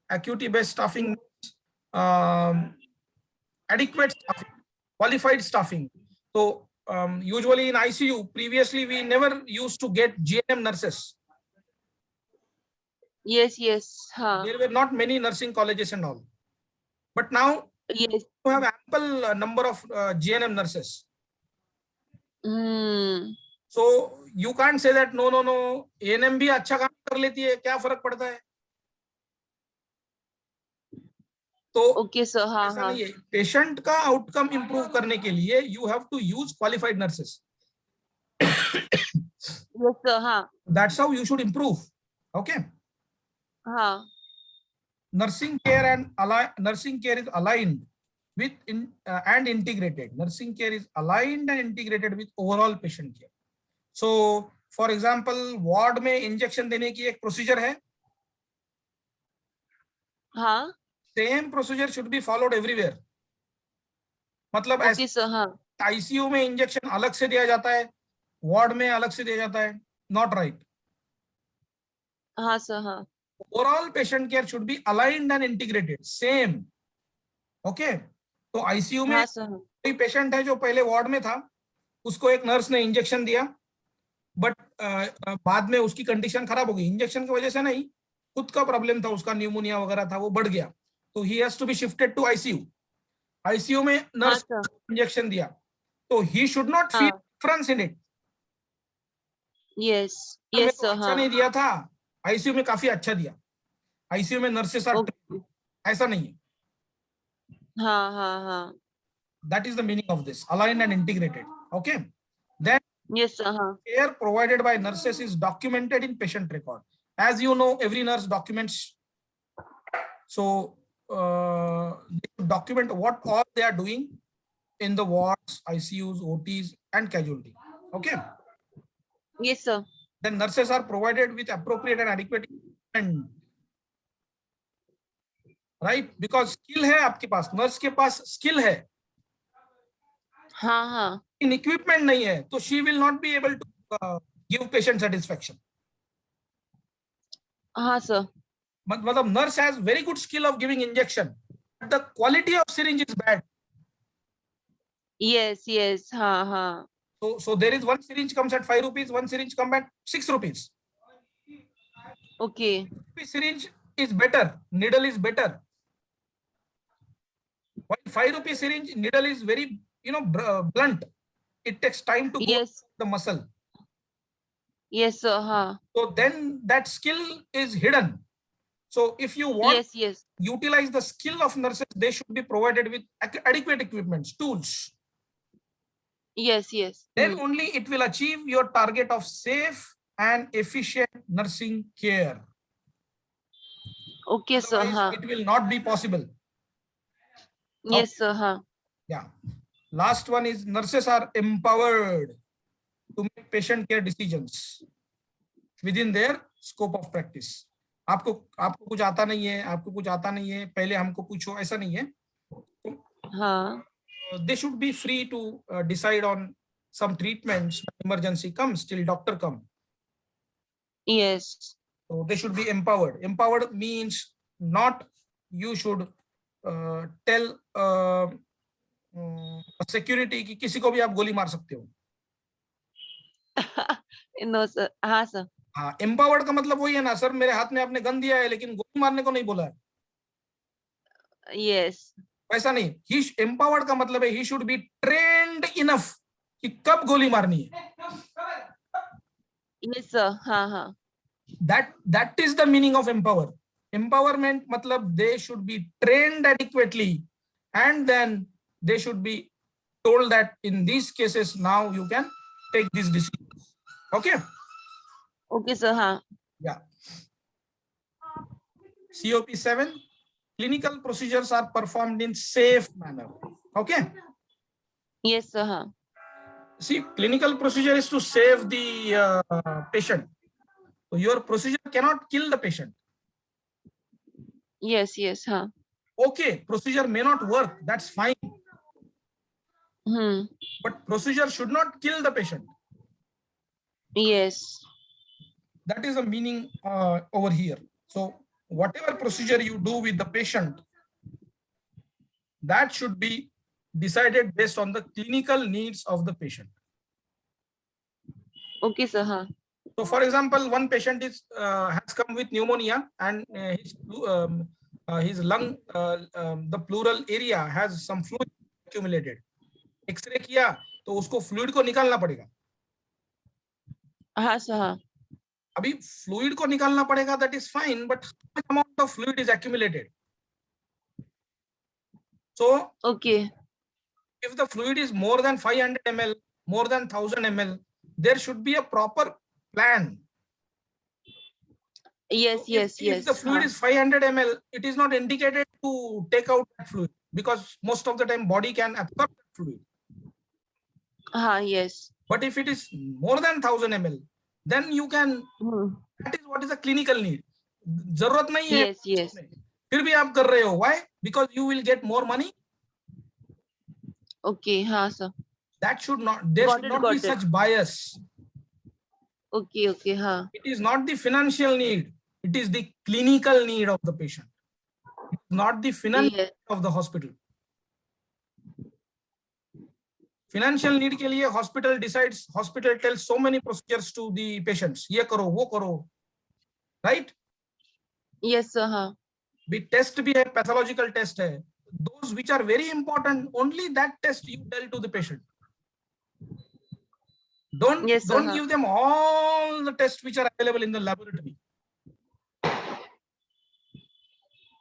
Acuity-based staffing, adequate staffing, qualified staffing. So usually in ICU, previously we never used to get GNM nurses. Yes. There were not many nursing colleges and all. But now yes. you have ample number of GNM nurses. So you can't say that no, ANM भी अच्छा काम कर लेती है, क्या फर्क पड़ता है? तो okay, sir. ऐसा नहीं है. पेशेंट का आउटकम इंप्रूव करने के लिए you have to use qualified nurses. Yes, sir. That's how you should improve. Okay. Nursing care is aligned with and integrated. Nursing care is aligned and integrated with overall patient care. So, for example, ward में injection देने की एक procedure है. Same procedure should be followed everywhere. मतलब okay, sir. ICU में injection अलग से दिया जाता है, ward में अलग से दिया जाता है. Not right. Sir. Overall patient care should be aligned and integrated. Same. Okay. तो ICU में कोई पेशेंट है जो पहले वार्ड में था, उसको एक नर्स ने इंजेक्शन दिया, बट बाद में उसकी कंडीशन खराब हो गई. इंजेक्शन की वजह से नहीं, खुद का प्रॉब्लम था, उसका न्यूमोनिया वगैरह था, वो बढ़ गया, तो he has to be shifted to ICU. ICU में नर्स इंजेक्शन दिया, तो he should not feel difference in it. Yes अच्छा नहीं दिया था, ICU में काफी अच्छा दिया. ICU में नर्सेस आर ऐसा नहीं है. That is the meaning of this, aligned and integrated. Okay. Then yes, care provided by nurses is documented in patient record. As you know, every nurse documents. So they document what all they are doing in the wards, ICUs, OTs, and casualty. Okay. Yes, sir. Then nurses are provided with appropriate and adequate equipment. Right? Because skill है आपके पास, nurse के पास skill है. In equipment नहीं है, तो she will not be able to give patient satisfaction. Sir. मतलब nurse has very good skill of giving injection, but the quality of syringe is bad. Yes. So there is one syringe comes at 5 rupees, one syringe comes at 6 rupees. Okay. Syringe is better, needle is better. While 5 rupee syringe, needle is very, blunt. It takes time to go to the muscle. Yes, sir. So then that skill is hidden. So if you want to utilize the skill of nurses, they should be provided with adequate equipments, tools. Yes. Then only it will achieve your target of safe and efficient nursing care. Okay, sir. It will not be possible. Yes, sir. Yeah. Last one is nurses are empowered to make patient care decisions within their scope of practice. आपको कुछ आता नहीं है, आपको कुछ आता नहीं है, पहले हमको पूछो, ऐसा नहीं है. They should be free to decide on some treatments. Emergency comes till doctor come. Yes. So they should be empowered. Empowered means not you should tell security कि किसी को भी आप गोली मार सकते हो. No, sir. sir. Empowered का मतलब वही है ना, सर मेरे हाथ में आपने गन दिया है लेकिन गोली मारने को नहीं बोला है. Yes. वैसा नहीं. Empowered का मतलब है he should be trained enough कि कब गोली मारनी है. Yes, sir. That is the meaning of empower. Empowerment matlab they should be trained adequately, and then they should be told that in these cases now you can take these decisions. Okay. Okay, sir. हाँ. Yeah. COP7, clinical procedures are performed in safe manner. Okay. Yes, sir. हाँ. See, clinical procedure is to save the patient. So your procedure cannot kill the patient. Yes, yes. हाँ. Okay, procedure may not work. That's fine. But procedure should not kill the patient. Yes. That is the meaning over here. So whatever procedure you do with the patient, that should be decided based on the clinical needs of the patient. Okay, sir. हाँ. So for example, one patient is has come with pneumonia and his lung, the pleural area has some fluid accumulated. X-ray किया तो उसको fluid को निकालना पड़ेगा. हाँ, sir. हाँ. अभी fluid को निकालना पड़ेगा, that is fine, but how much amount of fluid is accumulated? So Okay. if the fluid is more than 500 ml, more than 1000 ml, there should be a proper plan. Yes, So yes, if yes. the fluid is 500 ml, it is not indicated to take out that fluid because most of the time body can absorb that fluid. Yes. But if it is more than 1000 ml, then you can, that is what is a clinical need. जरूरत नहीं है. Yes, yes. फिर भी आप कर रहे हो. Why? Because you will get more money. Okay, हाँ, sir. That should not, there Got should it, not be got it. such bias. Okay, okay, हाँ. It is not the financial need. It is the clinical need of the patient. It is not the financial Yes. need of the hospital. Financial need के लिए hospital decides, hospital tells so many procedures to the patients. ये करो, वो करो, right? Yes, sir. हाँ. भी test भी है, pathological test है. Those which are very important, only that test you tell to the patient. Don't give them all the tests which are available in the laboratory.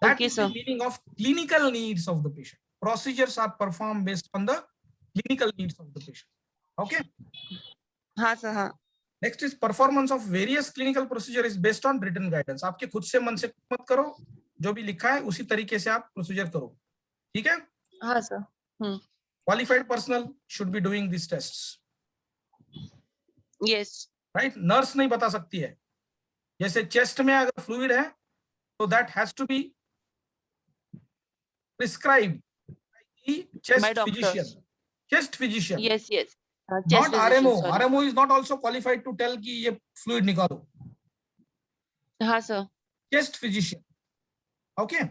That is the meaning of clinical needs of the patient. Procedures are performed based on the clinical needs of the patient. Okay. हाँ, sir. हाँ. Next is performance of various clinical procedure is based on written guidance. आपके खुद से मन से मत करो, जो भी लिखा है उसी तरीके से आप प्रोसीजर करो. ठीक है? हाँ, sir. Qualified personnel should be doing these tests. Yes. Right? Nurse नहीं बता सकती है. जैसे chest में अगर fluid है, so that has to be prescribed by the chest physician. Chest physician. Yes, yes. Not RMO. RMO is not also qualified to tell कि ये fluid निकालो. हाँ, sir. Chest physician. Okay.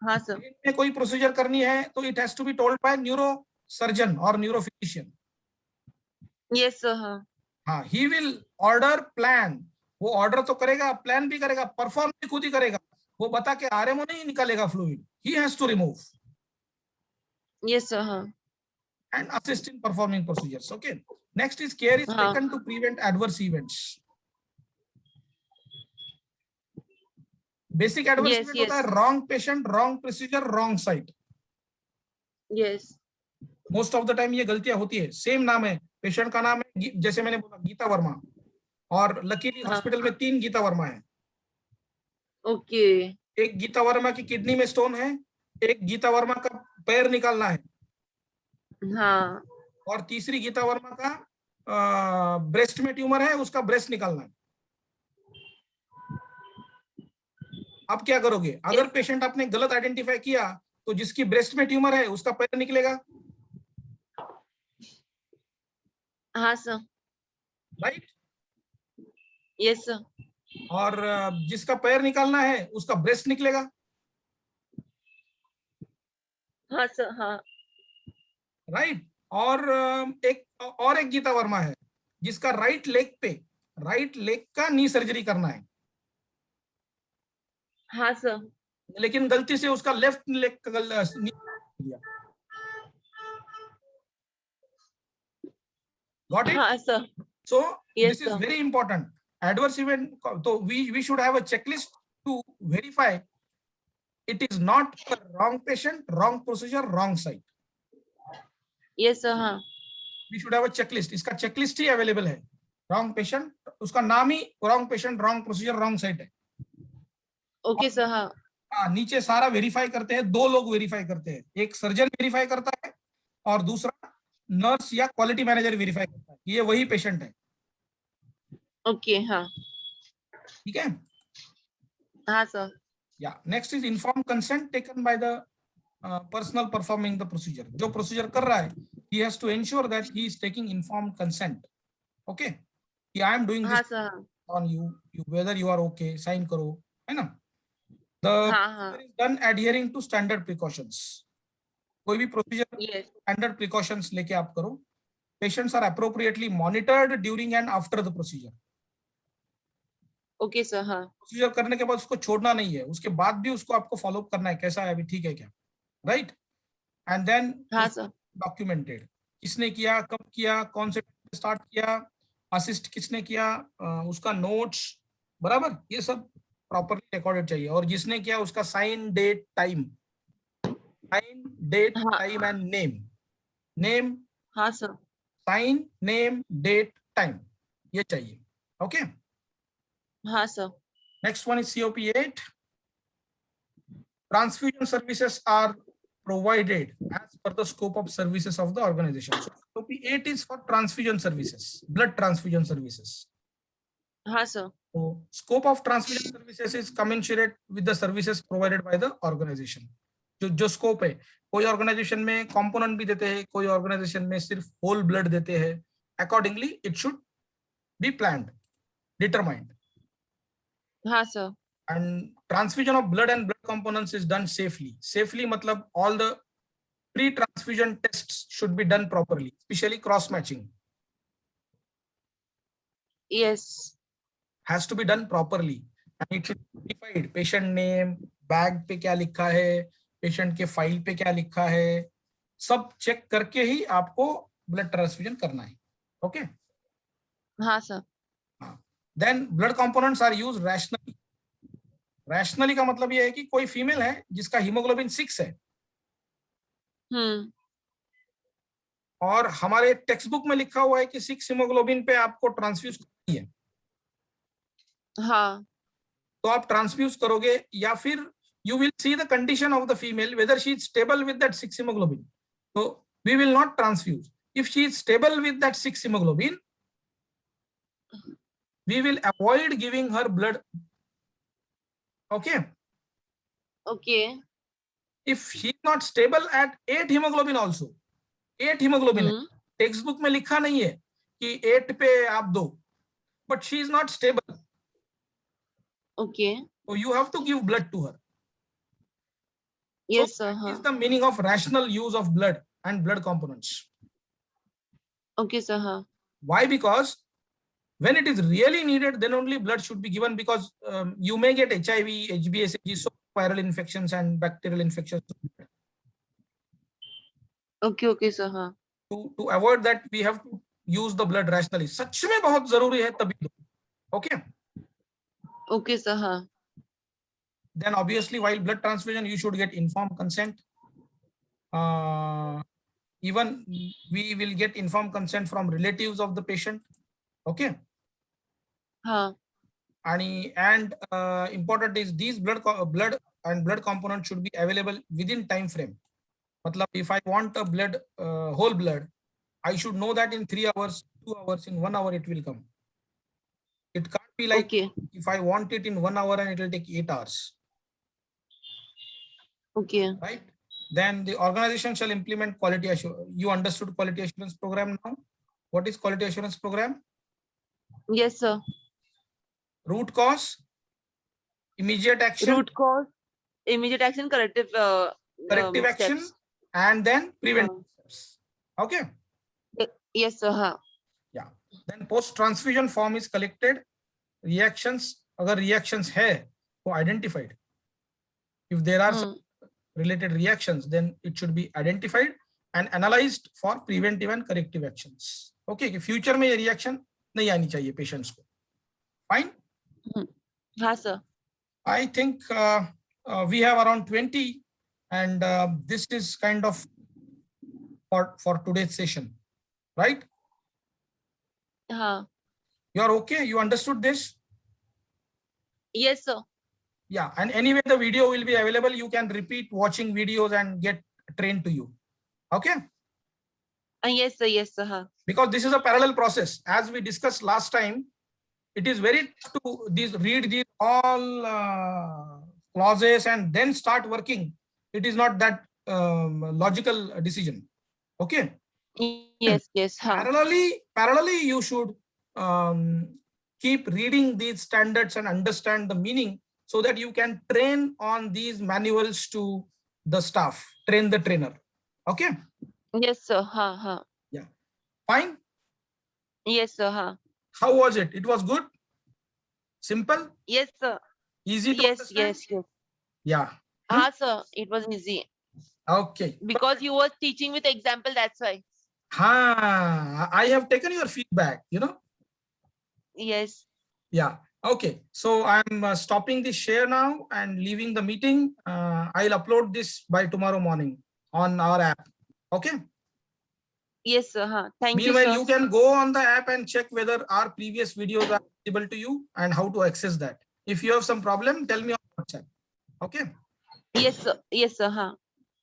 हाँ, sir. में कोई प्रोसीजर करनी है तो it has to be told by neurosurgeon or neurophysician. Yes, sir. हाँ. He will order plan. वो ऑर्डर तो करेगा, प्लान भी करेगा, परफॉर्म भी खुद ही करेगा. वो बता के आरएमओ नहीं निकालेगा fluid. He has to remove. Yes, sir. हाँ. And assist in performing procedures. Okay. Next is care is taken to prevent adverse events. Basic adverse event होता है wrong patient, wrong procedure, wrong site. Yes. Most of the time ये गलतियां होती है. Same नाम है, patient का नाम है, जैसे मैंने बोला गीता वर्मा, और लकीली हॉस्पिटल में 3 गीता वर्मा है. ओके. एक गीता वर्मा की किडनी में स्टोन है, एक गीता वर्मा का पैर निकालना है. हाँ. और तीसरी गीता वर्मा का ब्रेस्ट में ट्यूमर है, उसका ब्रेस्ट निकालना है. अब क्या करोगे? अगर पेशेंट आपने गलत आइडेंटिफाई किया तो जिसकी ब्रेस्ट में ट्यूमर है उसका पैर निकलेगा. हाँ सर. राइट. Yes sir. और जिसका पैर निकालना है उसका ब्रेस्ट निकलेगा. हाँ सर. हाँ. राइट. और एक गीता वर्मा है जिसका राइट लेग का नी सर्जरी करना है. हाँ सर. लेकिन गलती से उसका लेफ्ट लेग का दिया. Got it? हाँ sir. So yes, this is very important. Adverse event. So we should have a checklist to verify it is not a wrong patient, wrong procedure, wrong site. Yes sir. हाँ. We should have a checklist. इसका checklist ही available है. Wrong patient, उसका नाम ही wrong patient, wrong procedure, wrong site है। Okay sir. हाँ हाँ, नीचे सारा वेरीफाई करते हैं, दो लोग वेरीफाई करते हैं, एक सर्जन वेरीफाई करता है और दूसरा नर्स या क्वालिटी मैनेजर वेरीफाई करता है, ये वही पेशेंट है। ओके। हाँ ठीक है। हाँ सर। या next is inform consent taken by the personal performing the procedure. जो प्रोसीजर कर रहा है, he has to ensure that he is taking informed consent. Okay, कि I am doing हाँ this sir. on you, whether you are okay, sign करो, है ना। The हाँ हाँ। procedure is done adhering to standard precautions. कोई भी procedure yes. Standard precautions लेके आप करो। Patients are appropriately monitored during and after the procedure. Okay sir. हाँ प्रोसीजर करने के बाद उसको छोड़ना नहीं है, उसके बाद भी उसको आपको फॉलो अप करना है, कैसा है अभी, ठीक है क्या, राइट। एंड देन हाँ सर। डॉक्यूमेंटेड, किसने किया, कब किया, कौन से स्टार्ट किया, असिस्ट किसने किया, उसका नोट्स, बराबर, ये सब प्रॉपरली रिकॉर्डेड चाहिए। और जिसने किया उसका sign, date, time, sign, date, हाँ टाइम एंड नेम, नेम, हाँ sir. Sign, name, date, time, ये चाहिए। ओके। हाँ sir. Next one is COP8. Transfusion services are provided as per the scope of services of the organization. So COP8 is for transfusion services, blood transfusion services. हाँ sir. So scope of transfusion services is commensurate with the services provided by the organization. जो scope है, कोई organisation में component भी देते हैं, कोई organisation में सिर्फ होल ब्लड देते हैं, accordingly it should be planned, determined. हाँ sir. And transfusion of blood and blood components is done safely. Safely matlab all the pre-transfusion tests should be done properly, especially cross-matching yes. has to be done properly, and it should be verified. Patient name, bag पे क्या लिखा है, patient के file पे क्या लिखा है, सब check करके ही आपको blood transfusion करना है। Okay? हाँ sir. Then blood components are used rationally. Rationally का मतलब ये है कि कोई फीमेल है जिसका हीमोग्लोबिन 6 है और हमारे टेक्स्ट बुक में लिखा हुआ है कि 6 हीमोग्लोबिन पे आपको ट्रांसफ्यूज करनी है, हाँ। तो आप ट्रांसफ्यूज करोगे, या फिर you will see the condition of the female whether she is stable with that 6 haemoglobin, तो we will not transfuse. If she is stable with that 6 haemoglobin, we will avoid giving her blood. Okay. Okay. If she is not stable at 8 haemoglobin also, 8 haemoglobin है, textbook में लिखा नहीं है कि 8 पे आप दो, but she is not stable, okay. so you have to give blood to her. Yes So sir. that हाँ। is the meaning of rational use of blood and blood components. Okay sir. हाँ। Why? Because when it is really needed, then only blood should be given, because you may get HIV, HBsAg, so viral infections and bacterial infections. Okay okay sir. हाँ। To avoid that, we have to use the blood rationally. सच में बहुत जरूरी है तभी दो। Okay. Okay sir. हाँ। Then obviously while blood transfusion you should get informed consent. Even we will get informed consent from relatives of the patient. Okay. हाँ। And important is these blood and blood components should be available within time frame. Matlab, if I want a blood, whole blood, I should know that in 3 hours, 2 hours, in 1 hour it will come. It can't be like okay. if I want it in 1 hour and it will take 8 hours. Okay. Right? Then the organization shall implement quality assurance. You understood quality assurance program now? What is quality assurance program? Yes sir. Root cause, immediate action, root cause, immediate action, corrective action, and then preventive steps. Okay. Yes sir. हाँ। Yeah. Then post transfusion form is collected. Reactions, agar reactions hai, so identified. If there are some related reactions, then it should be identified and analyzed for preventive and corrective actions. Okay, कि future में ये reaction नहीं आनी चाहिए patients को. Fine. हाँ sir. I think we have around 20, and this is kind of for today's session, right? हाँ। You are okay? You understood this? Yes, sir. Yeah. And anyway, the video will be available. You can repeat watching videos and get trained to you. Okay? Yes, sir. Yes, sir. Huh. Because this is a parallel process. As we discussed last time, it is very tough to read these all clauses and then start working. It is not that logical decision. Okay? Yes, yes. Huh. Parallelly, you should keep reading these standards and understand the meaning so that you can train on these manuals to the staff, train the trainer. Okay? Yes, sir. Huh, huh. Yeah. Fine? Yes, sir. Huh. How was it? It was good? Simple? Yes, sir. Easy to Yes, understand? yes, yes. Yeah. Sir. It was easy. Okay. Because you were teaching with example, that's why. I have taken your feedback, you know? Yes. Yeah. Okay. So I'm stopping the share now and leaving the meeting. I'll upload this by tomorrow morning on our app. Okay. Yes, sir. Huh. Thank you, Meanwhile, sir. you can go on the app and check whether our previous videos are visible to you and how to access that. If you have some problem, tell me on WhatsApp. Okay. Yes, sir. Yes, sir. Huh.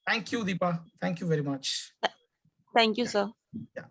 Thank you, Deepa. Thank you very much. Thank you, sir. Yeah.